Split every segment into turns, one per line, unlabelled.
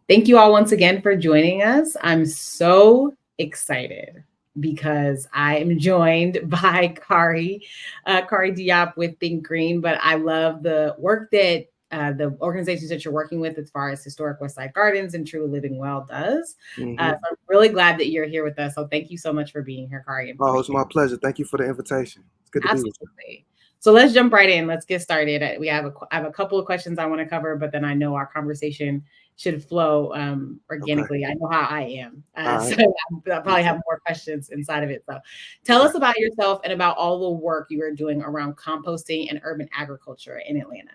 Thank you all once again for joining us. I'm so excited because I am joined by Khari Diop with Think Green. But I love the work that the organizations that you're working with as far as Historic Westside Gardens and Truly Living Well does. So I'm really glad that you're here with us. So thank you so much for being here, Khari, and for
Oh,
being
it's my pleasure. Thank you for the invitation. It's good to be with you.
absolutely. So let's jump right in. Let's get started. I have a couple of questions I want to cover, but then I know our conversation should flow
Okay.
organically. I know how I am,
All
so
right.
I'll
Me
probably
too.
have more questions inside of it. So, tell
Okay.
us about yourself and about all the work you are doing around composting and urban agriculture in Atlanta.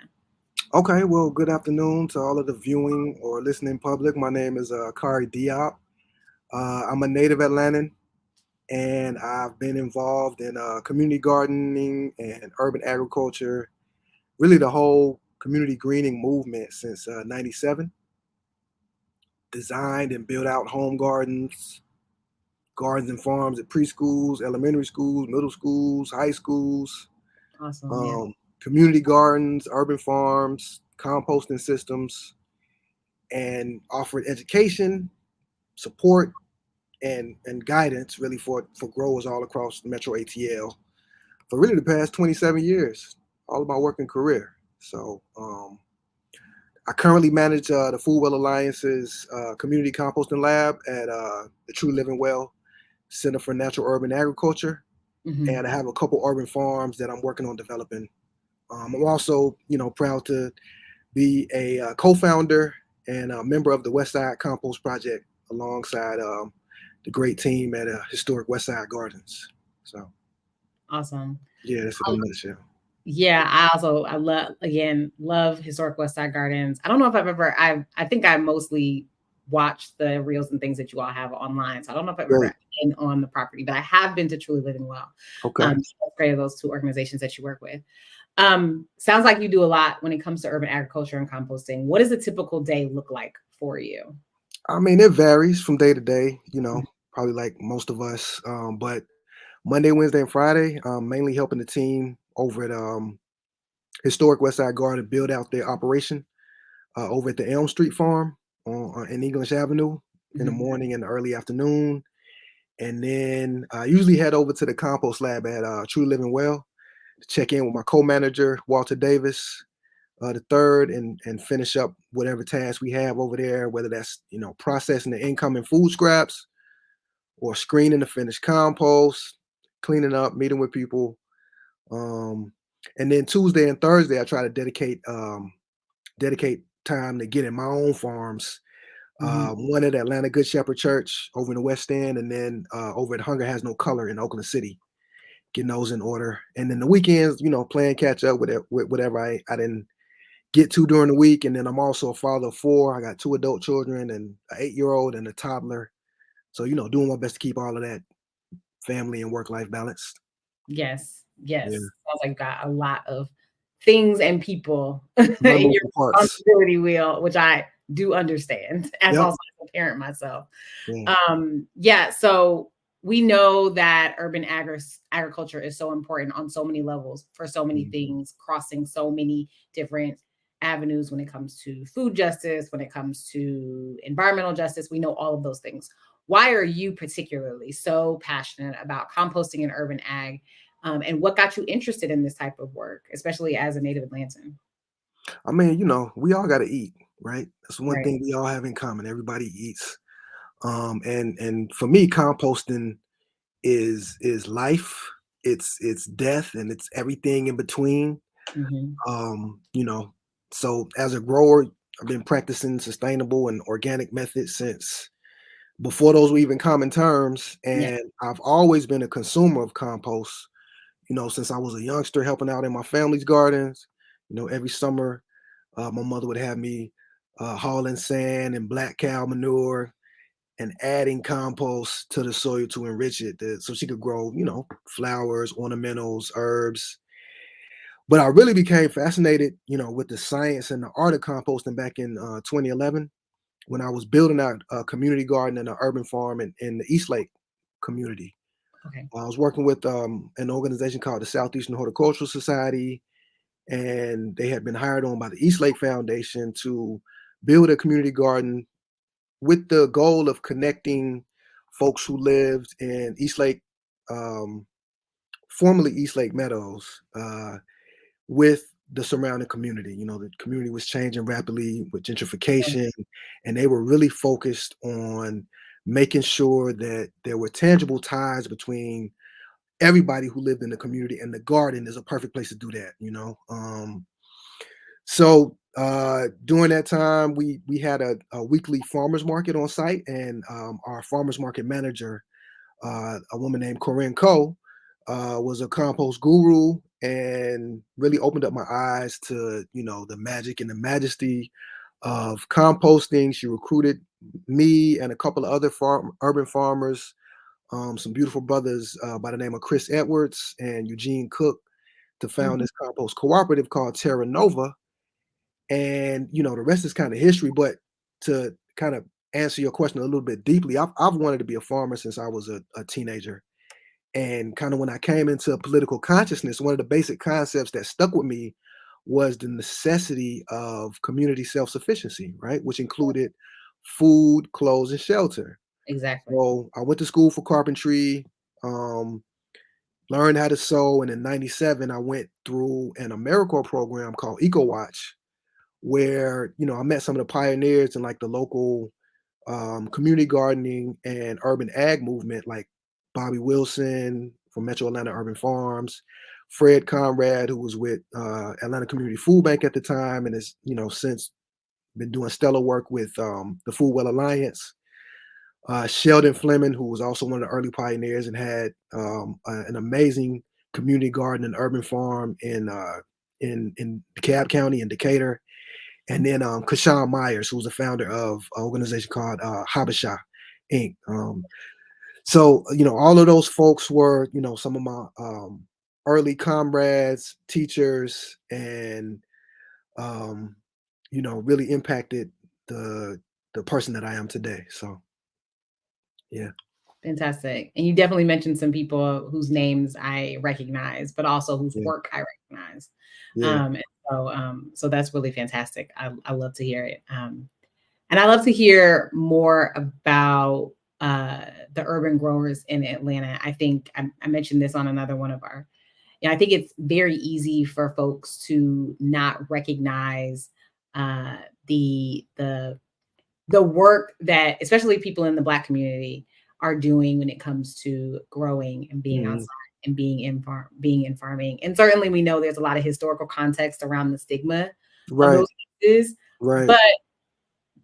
Okay. Well, good afternoon to all of the viewing or listening public. My name is Khari Diop. I'm a native Atlantan, and I've been involved in community gardening and urban agriculture, really the whole community greening movement since '97. Designed and built out home gardens and farms at preschools, elementary schools, middle schools, high schools,
Awesome. Yeah.
um, community gardens, urban farms, composting systems, and offered education, support, and guidance really for growers all across the Metro ATL for really the past 27 years, all of my working career. So I currently manage the Food Well Alliance's community composting lab at the True Living Well Center for Natural Urban Agriculture,
Hmm.
and I have a couple urban farms that I'm working on developing. I'm also, proud to be a co-founder and a member of the Westside Compost Project alongside the great team at Historic Westside Gardens. So
Awesome.
yeah, that's it in a nutshell.
Yeah, I love Historic West Side Gardens. I don't know if I think I mostly watched the reels and things that you all have online. So I don't know if I've ever
Great.
been on the property, but I have been to Truly Living Well.
Okay.
So that's great of those two organizations that you work with. Sounds like you do a lot when it comes to urban agriculture and composting. What does a typical day look like for you?
I mean, it varies from day to day. Probably like most of us. But Monday, Wednesday, and Friday, mainly helping the team over at Historic Westside Garden build out their operation over at the Elm Street Farm in English Avenue in the
Mhm.
morning and the early afternoon. And then I usually head over to the compost lab at True Living Well to check in with my co-manager, Walter Davis, the third, and finish up whatever tasks we have over there, whether that's, processing the incoming food scraps or screening the finished compost, cleaning up, meeting with people. Um, and then Tuesday and Thursday, I try to dedicate time to get in my own farms.
Mhm.
One at Atlanta Good Shepherd Church over in the West End, and then over at Hunger Has No Color in Oakland City, getting those in order. And then the weekends, playing catch up with whatever I didn't get to during the week. And then I'm also a father of four. I got two adult children and an 8-year-old and a toddler. So, doing my best to keep all of that family and work life balanced.
Yes, yes.
Yeah.
Sounds like you got a lot of things and people in your
Moving parts.
responsibility wheel, which I do understand as
Yep.
also as a parent myself.
Yeah.
Yeah, so we know that agriculture is so important on so many levels for so many
Mhm.
things, crossing so many different avenues when it comes to food justice, when it comes to environmental justice. We know all of those things. Why are you particularly so passionate about composting and urban ag? And what got you interested in this type of work, especially as a native Atlantan?
I mean, we all got to eat, right? That's one
Right.
thing we all have in common. Everybody eats. And for me, composting is life. It's death, and it's everything in between.
Hmm.
Um, you know, so as a grower, I've been practicing sustainable and organic methods since before those were even common terms.
Yeah.
And I've always been a consumer of compost, since I was a youngster helping out in my family's gardens. Every summer, my mother would have me hauling sand and black cow manure and adding compost to the soil to enrich it so she could grow, flowers, ornamentals, herbs. But I really became fascinated, with the science and the art of composting back in 2011 when I was building out a community garden and an urban farm in the East Lake community.
Okay.
I was working with an organization called the Southeastern Horticultural Society, and they had been hired on by the East Lake Foundation to build a community garden with the goal of connecting folks who lived in East Lake, um, formerly East Lake Meadows, with the surrounding community. You know, the community was changing rapidly with gentrification, and they were really focused on making sure that there were tangible ties between everybody who lived in the community, and the garden is a perfect place to do that, you know. So during that time, we had a weekly farmers market on site, and our farmers market manager, a woman named Corinne Coe, was a compost guru and really opened up my eyes to, you know, the magic and the majesty of composting. She recruited me and a couple of other urban farmers, some beautiful brothers by the name of Chris Edwards and Eugene Cook, to found
Mhm.
this compost cooperative called Terra Nova. And you know, the rest is kind of history. But to kind of answer your question a little bit deeply, I've wanted to be a farmer since I was a teenager. And kind of when I came into political consciousness, one of the basic concepts that stuck with me was the necessity of community self-sufficiency, right? Which included food, clothes, and shelter.
Exactly.
So I went to school for carpentry, um, learned how to sew, and in '97 I went through an AmeriCorps program called EcoWatch, where you know I met some of the pioneers in like the local community gardening and urban ag movement, like Bobby Wilson from Metro Atlanta Urban Farms, Fred Conrad, who was with Atlanta Community Food Bank at the time, and has, you know, since been doing stellar work with the Food Well Alliance. Sheldon Fleming, who was also one of the early pioneers and had an amazing community garden and urban farm in DeKalb County in Decatur. And then Kashawn Myers, who was the founder of an organization called Habesha Inc. So you know, all of those folks were, you know, some of my early comrades, teachers, and um, you know, really impacted the the person that I am today. So yeah,
Fantastic. And you definitely mentioned some people whose names I recognize, but also whose
yeah,
work I recognize.
yeah,
And so that's really fantastic. I love to hear it. And I love to hear more about the urban growers in Atlanta. I think I mentioned this on another one of our, you know, I think it's very easy for folks to not recognize uh, the the work that especially people in the Black community are doing when it comes to growing and being outside
mhm,
and being in farming. And certainly we know there's a lot of historical context around the stigma of
right,
those pieces,
right,
but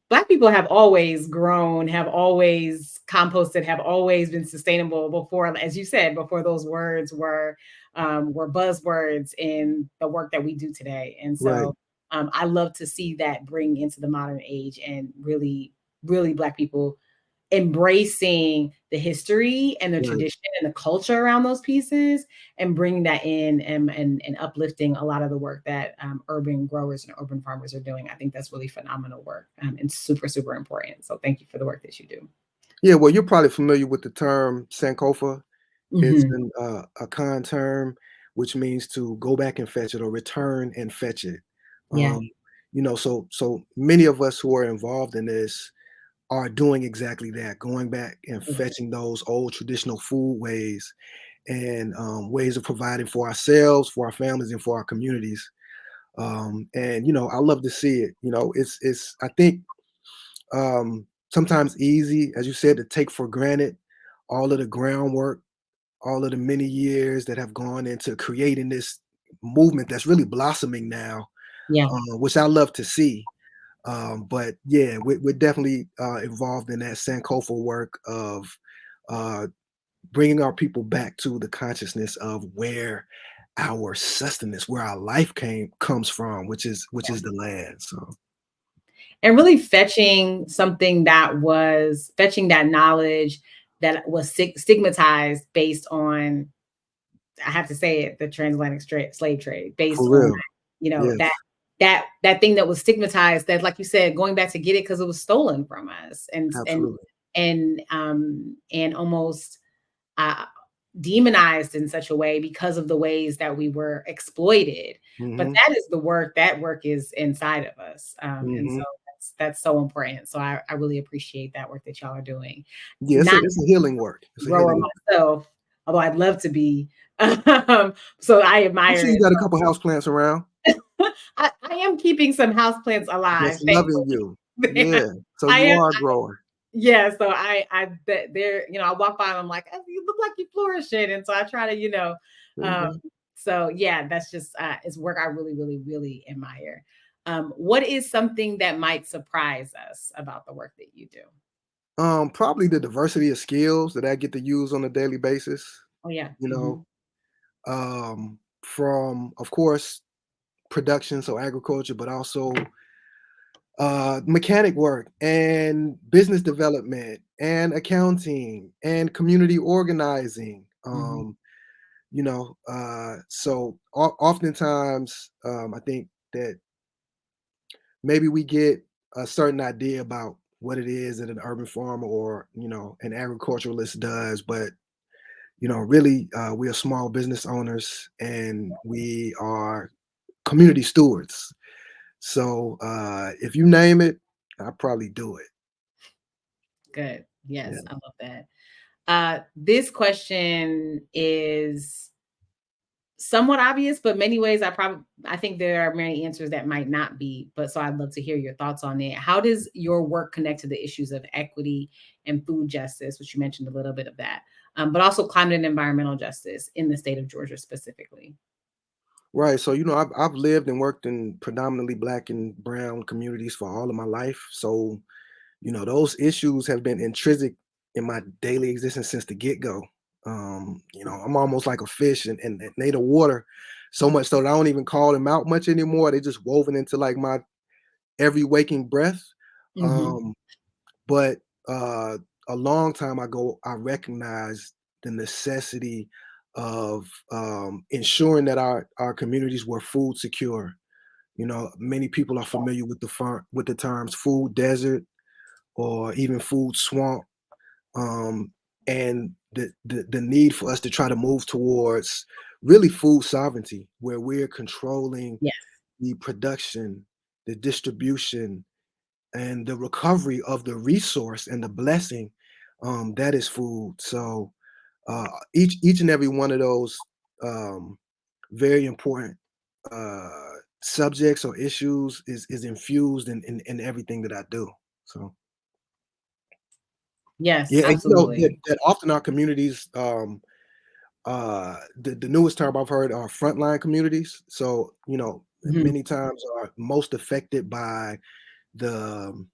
Black people have always grown, have always composted, have always been sustainable before, as you said, before those words were buzzwords in the work that we do today. And
right,
so I love to see that bring into the modern age and really, really Black people embracing the history and the
right.
tradition and the culture around those pieces and bringing that in and uplifting a lot of the work that urban growers and urban farmers are doing. I think that's really phenomenal work and super, super important. So thank you for the work that you do.
Yeah, well, you're probably familiar with the term Sankofa. It's
Hmm.
a con term, which means to go back and fetch it or return and fetch it.
Yeah.
Um, you know, so many of us who are involved in this are doing exactly that, going back and
Mhm.
fetching those old traditional food ways and ways of providing for ourselves, for our families, and for our communities. And you know, I love to see it. You know, it's I think sometimes easy, as you said, to take for granted all of the groundwork, all of the many years that have gone into creating this movement that's really blossoming now,
Yeah.
which I love to see. But yeah, we're definitely involved in that Sankofa work of uh, bringing our people back to the consciousness of where our sustenance, where our life comes from, which is the land. So
And really fetching that knowledge that was stigmatized based on, I have to say it, the transatlantic slave trade, based
for
on,
real,
you know,
yes,
that thing that was stigmatized, that, like you said, going back to get it because it was stolen from us,
absolutely.
and almost uh, demonized in such a way because of the ways that we were exploited. But
Hmm.
that work is inside of us, and so
Hmm.
that's so important. So I really appreciate that work that y'all are doing.
Yeah,
Not
it's a healing work. It's
a
a
grower
healing work.
myself, although I'd love to be. So I
I'm
admire
sure you
it.
got a couple house plants around
I am keeping some houseplants alive,
that's loving
thankfully.
you. Yeah. So
I
you
am.
are a grower.
Yeah, so they're, I walk by and I'm like, oh, you look like you flourishing. And so I try to,
There you
um,
go.
so yeah, that's just it's work I really, really, really admire. What is something that might surprise us about the work that you do?
Probably the diversity of skills that I get to use on a daily basis,
Oh yeah.
you know, from of course production, so agriculture, but also mechanic work and business development and accounting and community organizing.
Hmm.
So oftentimes I think that maybe we get a certain idea about what it is that an urban farmer or an agriculturalist does, but really we are small business owners and we are community stewards. So if you name it, I'll probably do it.
Good.
Yeah.
Yes, I love that. This question is somewhat obvious, but many ways I think there are many answers that might not be. But so I'd love to hear your thoughts on it. How does your work connect to the issues of equity and food justice, which you mentioned a little bit of that, but also climate and environmental justice in the state of Georgia specifically?
Right. So, I've lived and worked in predominantly black and brown communities for all of my life. So, those issues have been intrinsic in my daily existence since the get-go. I'm almost like a fish and they the water so much so that I don't even call them out much anymore. They just woven into like my every waking breath.
Hmm.
Um, but a long time ago, I recognized the necessity of ensuring that our communities were food secure. Many people are familiar with with the terms food desert or even food swamp, um, and the need for us to try to move towards really food sovereignty, where we're controlling
Yes.
the production, the distribution, and the recovery of the resource and the blessing that is food. So each and every one of those um, very important uh, subjects or issues is infused in everything that I do. So
Yes,
yeah, and
absolutely.
that often our communities, the newest term I've heard are frontline communities. So
Mhm.
many times are most affected by the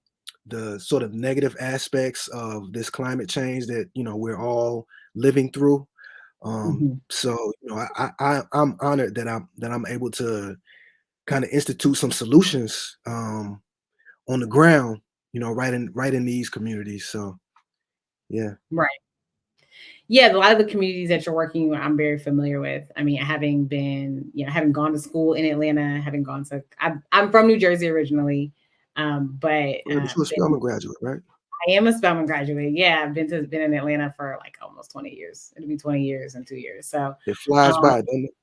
the sort of negative aspects of this climate change that we're all living through.
Mhm.
So I'm honored that I'm able to kind of institute some solutions on the ground, right in these communities. So yeah.
Right. Yeah, a lot of the communities that you're working with, I'm very familiar with. I mean, having been, having gone to school in Atlanta, having gone to, I'm from New Jersey originally, but
But you're a
been,
Spelman graduate, right?
I am a Spelman graduate. Yeah, I've been in Atlanta for like almost 20 years. It'll be 20 years in 2 years. So
It flies
um,
by, doesn't it?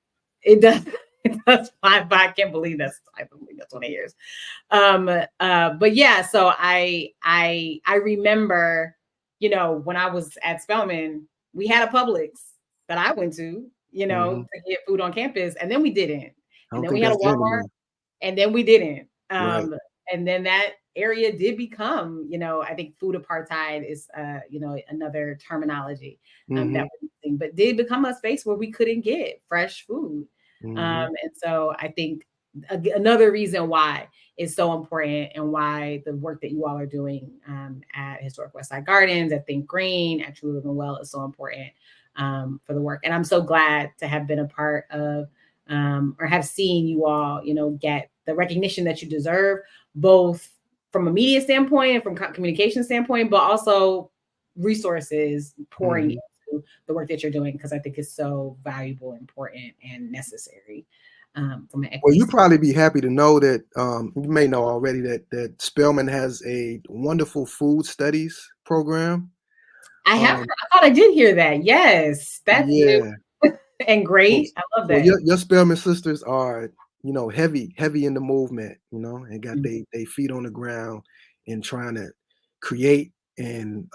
it does. It does fly by. I can't believe that's 20 years. But yeah, so I remember, when I was at Spelman, we had a Publix that I went to,
Mhm.
to get food on campus, and then we didn't.
I
And
don't
then we
think
had a
that's there
Walmart,
anymore.
and then we didn't.
Right.
And then that area did become, I think food apartheid is another terminology that
Mhm.
we're using, but did become a space where we couldn't get fresh food.
Mhm.
And so I think another reason why is so important and why the work that you all are doing at Historic Westside Gardens, at Think Green, at True Living Well is so important for the work. And I'm so glad to have been a part of or have seen you all, get the recognition that you deserve, both from a media standpoint and from communication standpoint, but also resources pouring
Mhm.
into the work that you're doing because I think it's so valuable, important, and necessary from an
Well,
equity
you
standpoint.
probably be happy to know that you may know already that Spelman has a wonderful food studies program.
I have.
Um,
I thought I did hear that. Yes, that's new
yeah.
and
So,
great. I love
so
that.
your Spelman sisters are heavy in the movement, and got
Mhm.
they feet on the ground. in trying to create and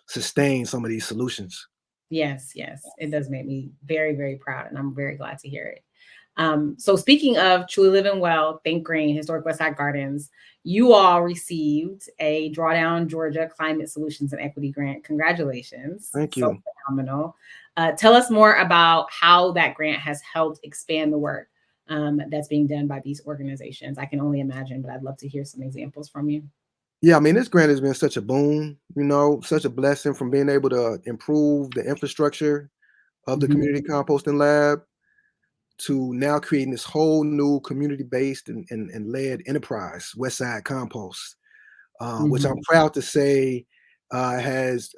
sustain some of these solutions.
Yes, yes. It does make me very, very proud, and I'm very glad to hear it. So speaking of Truly Living Well, Think Green, Historic Westside Gardens, you all received a Drawdown Georgia Climate Solutions and Equity Grant. Congratulations.
Thank
So
you.
phenomenal. Tell us more about how that grant has helped expand the work that's being done by these organizations. I can only imagine, but I'd love to hear some examples from you.
Yeah, I mean, this grant has been such a boon, such a blessing from being able to improve the infrastructure of the
Mhm,
community composting lab to now creating this whole new community-based and led enterprise, Westside Compost, which I'm
mhm,
proud to say has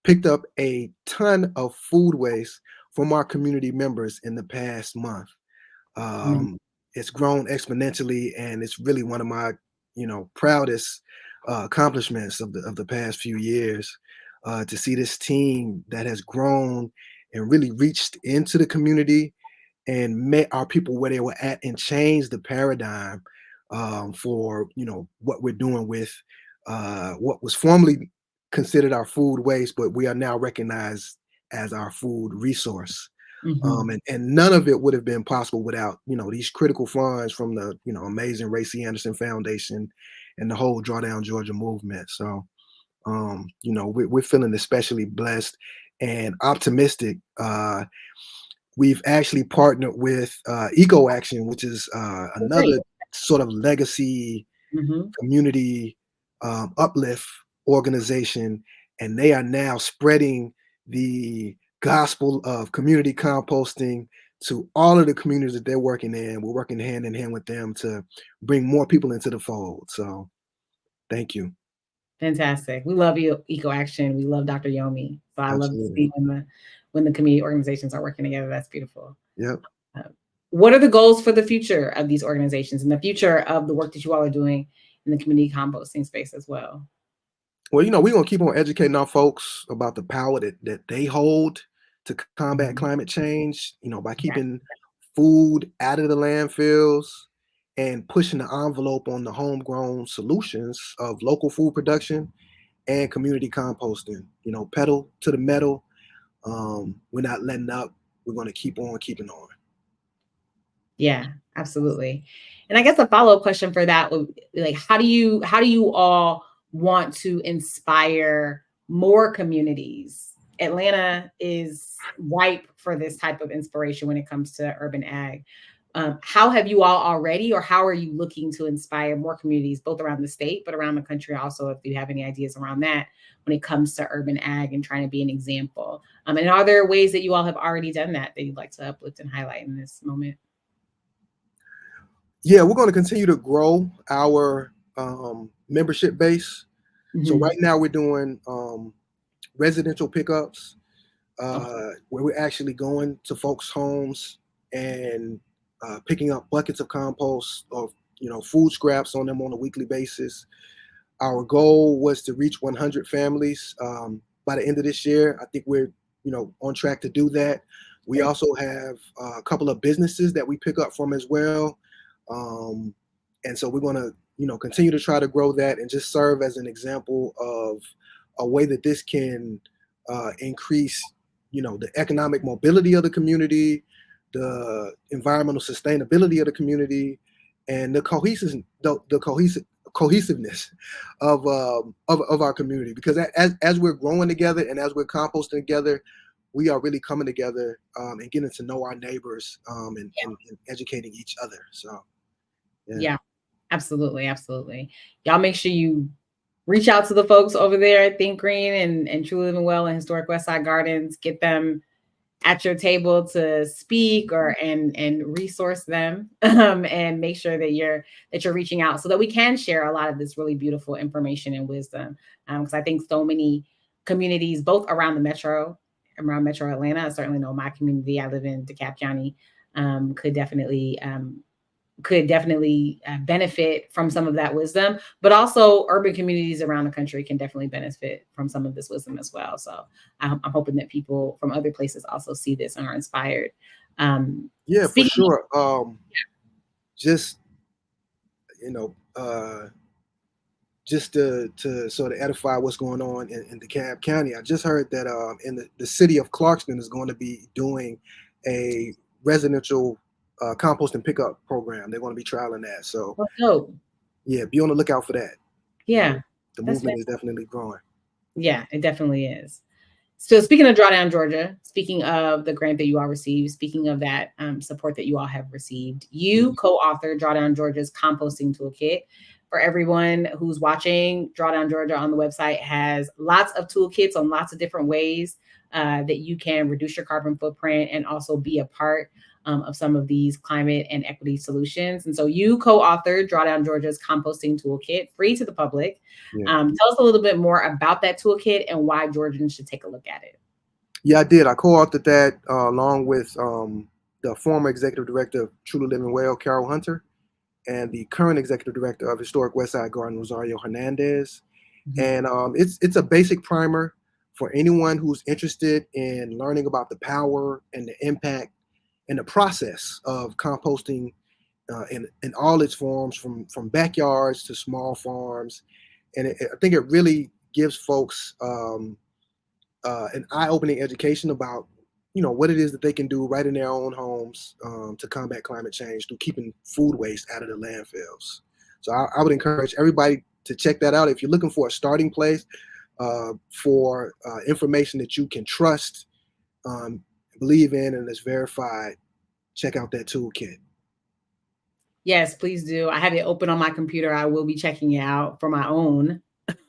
picked up a ton of food waste from our community members in the past month.
mhm,
Um, it's grown exponentially, and it's really one of my, proudest accomplishments of the past few years. To see this team that has grown and really reached into the community and met our people where they were at and changed the paradigm for what we're doing with what was formerly considered our food waste, but we are now recognized as our food resource.
mhm.
And none of it would have been possible without these critical funds from the amazing Ray C. Anderson Foundation and the whole Drawdown Georgia movement. So we're feeling especially blessed and optimistic. We've actually partnered with Eco Action, which is
Oh, great.
another sort of legacy
Mhm.
community uplift organization, and they are now spreading the gospel of community composting to all of the communities that they're working in. We're working hand in hand with them to bring more people into the fold. So thank you.
Fantastic. We love you, Eco Action. We love Dr. Yomi. So I love to
Absolutely.
see when the community organizations are working together. That's beautiful.
Yep.
Uh, what are the goals for the future of these organizations and the future of the work that you all are doing in the community composting space as well?
Well, we're gonna keep on educating our folks about the power that they hold to combat
Mhm.
climate change, by
Yeah.
keeping food out of the landfills and pushing the envelope on the homegrown solutions of local food production and community composting. Pedal to the metal. We're not letting up. We're gonna keep on keeping on.
Yeah, absolutely. And I guess a follow-up question for that would like how do you all want to inspire more communities? Atlanta is ripe for this type of inspiration when it comes to urban ag. How have you all already, or how are you looking to inspire more communities, both around the state, but around the country also, if you have any ideas around that when it comes to urban ag and trying to be an example? And are there ways that you all have already done that you'd like to uplift and highlight in this moment?
Yeah, we're going to continue to grow our membership base. So
Mhm.
right now we're doing residential pickups
Okay.
where we're actually going to folks' homes and picking up buckets of compost or food scraps on them on a weekly basis. Our goal was to reach 100 families by the end of this year. I think we're on track to do that. We
Great.
also have a couple of businesses that we pick up from as well, um, and so we're going to continue to try to grow that and just serve as an example of a way that this can increase the economic mobility of the community, the environmental sustainability of the community, and the cohesiveness of our community. Because as we're growing together and as we're composting together, we are really coming together and getting to know our neighbors and educating each other. So yeah.
Yeah, absolutely, absolutely. Y'all make sure you reach out to the folks over there at Think Green and True Living Well and Historic Westside Gardens. Get them at your table to speak or and resource them and make sure that you're reaching out so that we can share a lot of this really beautiful information and wisdom. Because I think so many communities, both around Metro Atlanta, I certainly know my community. I live in DeKalb County. Could definitely benefit from some of that wisdom, but also urban communities around the country can definitely benefit from some of this wisdom as well. So I'm hoping that people from other places also see this and are inspired.
Yeah, for
Speaking,
sure. Just you know, uh, just to sort of edify what's going on in DeKalb County, I just heard that in the city of Clarkston is going to be doing a residential compost and pickup program. They're going to be trialing that. So
Oh, dope.
yeah, be on the lookout for that. You know,
Yeah,
the
that's
movement is definitely growing.
yeah, it definitely is. So speaking of Drawdown Georgia, speaking of the grant that you all received, speaking of that support that you all have received, you co-authored Drawdown Georgia's composting toolkit. For everyone who's watching, Drawdown Georgia on the website has lots of toolkits on lots of different ways that you can reduce your carbon footprint and also be a part of some of these climate and equity solutions. And so you co-authored Drawdown Georgia's composting toolkit, free to the public.
Yeah.
Tell us a little bit more about that toolkit and why Georgians should take a look at it.
Yeah, I did. I co-authored that along with the former executive director of Truly Living Well, Carol Hunter, and the current executive director of Historic Westside Garden, Rosario Hernandez. And it's a basic primer for anyone who's interested in learning about the power and the impact and the process of composting in all its forms, from backyards to small farms. And I think it really gives folks an eye-opening education about what it is that they can do right in their own homes to combat climate change through keeping food waste out of the landfills. So I would encourage everybody to check that out if you're looking for a starting place for information that you can trust, believe in, and is verified. Check out that toolkit.
Yes, please do. I have it open on my computer. I will be checking it out for my own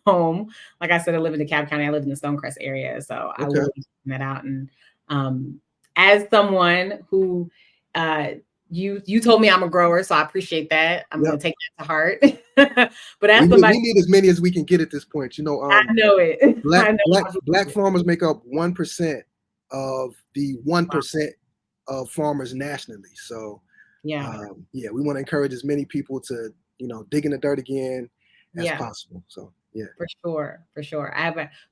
home. Like I said, I live in DeKalb County. I live in the Stonecrest area, so I will be checking that out. And as someone who you told me I'm a grower, so I appreciate that. I'm going to take that to heart. But as somebody,
we need as many as we can get at this point.
I know it.
Black farmers make up 1% of the 1% of farmers nationally. So
yeah,
we want to encourage as many people to dig in the dirt again as possible. So yeah,
for sure.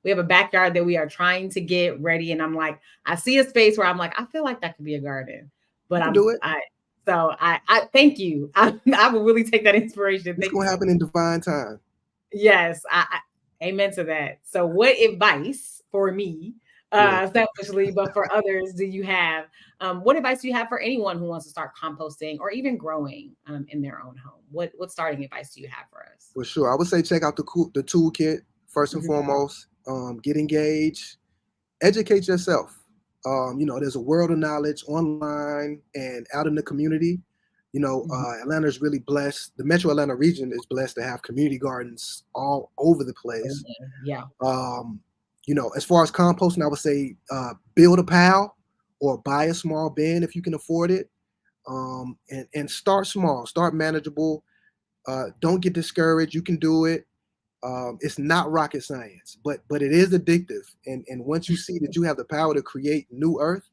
We have a backyard that we are trying to get ready, and I'm like, I see a space where I'm like, I feel like that could be a garden, but I thank you. I will really take that inspiration.
It's gonna happen in divine time.
Yes, I amen to that. So what advice for me, selfishly, but for others, do you have? What advice do you have for anyone who wants to start composting or even growing in their own home? What starting advice do you have for us?
For sure, I would say check out the toolkit first and foremost. Get engaged, educate yourself. There's a world of knowledge online and out in the community. Atlanta is really blessed. The Metro Atlanta region is blessed to have community gardens all over the place.
Yeah.
As far as composting, I would say build a pile or buy a small bin if you can afford it. And start small, start manageable. Don't get discouraged. You can do it. It's not rocket science, but it is addictive. And once you see that you have the power to create new earth,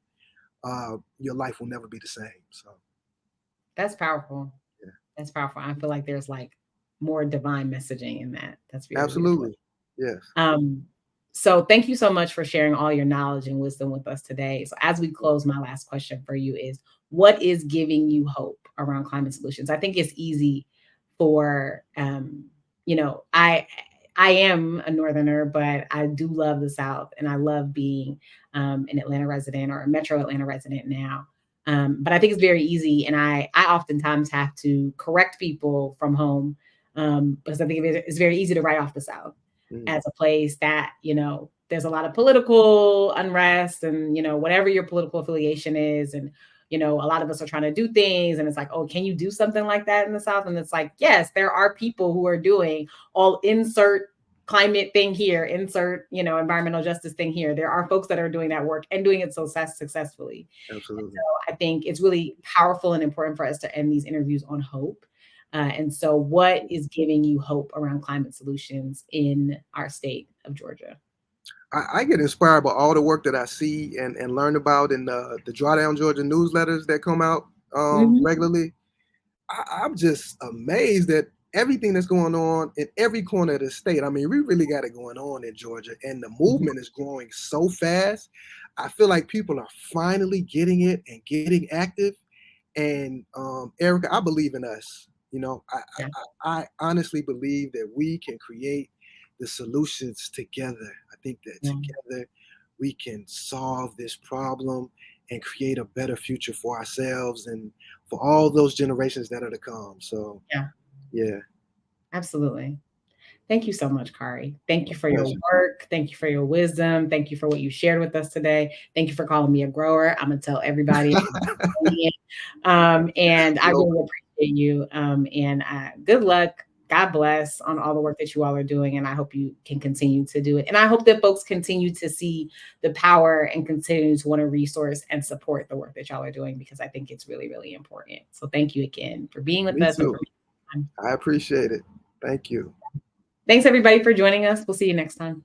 your life will never be the same. So
that's powerful.
Yeah.
That's powerful. I feel like there's like more divine messaging in that. That's really
absolutely
beautiful.
Yes.
So thank you so much for sharing all your knowledge and wisdom with us today. So as we close, my last question for you is, what is giving you hope around climate solutions? I think it's easy for, I am a Northerner, but I do love the South, and I love being an Atlanta resident or a Metro Atlanta resident now. But I think it's very easy, and I oftentimes have to correct people from home because I think it's very easy to write off the South as a place that, there's a lot of political unrest and, whatever your political affiliation is. And, a lot of us are trying to do things, and it's like, oh, can you do something like that in the South? And it's like, yes, there are people who are doing all insert climate thing here, insert, environmental justice thing here. There are folks that are doing that work and doing it so successfully.
Absolutely.
So I think it's really powerful and important for us to end these interviews on hope. And so what is giving you hope around climate solutions in our state of Georgia?
I get inspired by all the work that I see and learn about in the Drawdown Georgia newsletters that come out regularly. I'm just amazed at everything that's going on in every corner of the state. I mean, we really got it going on in Georgia, and the movement is growing so fast. I feel like people are finally getting it and getting active. And Eriqah, I believe in us. You know,
Yeah.
I honestly believe that we can create the solutions together. I think that
Yeah.
together we can solve this problem and create a better future for ourselves and for all those generations that are to come. So,
Yeah.
yeah,
Absolutely. Thank you so much, Khari. Thank you for your
pleasure.
work. Thank you for your wisdom. Thank you for what you shared with us today. Thank you for calling me a grower. I'm gonna tell everybody. And I
Yo,
really appreciate you. And good luck. God bless on all the work that you all are doing. And I hope you can continue to do it. And I hope that folks continue to see the power and continue to want to resource and support the work that y'all are doing, because I think it's really, really important. So thank you again for being with
me
us and for
too.
making time.
I appreciate it. Thank you.
Thanks everybody for joining us. We'll see you next time.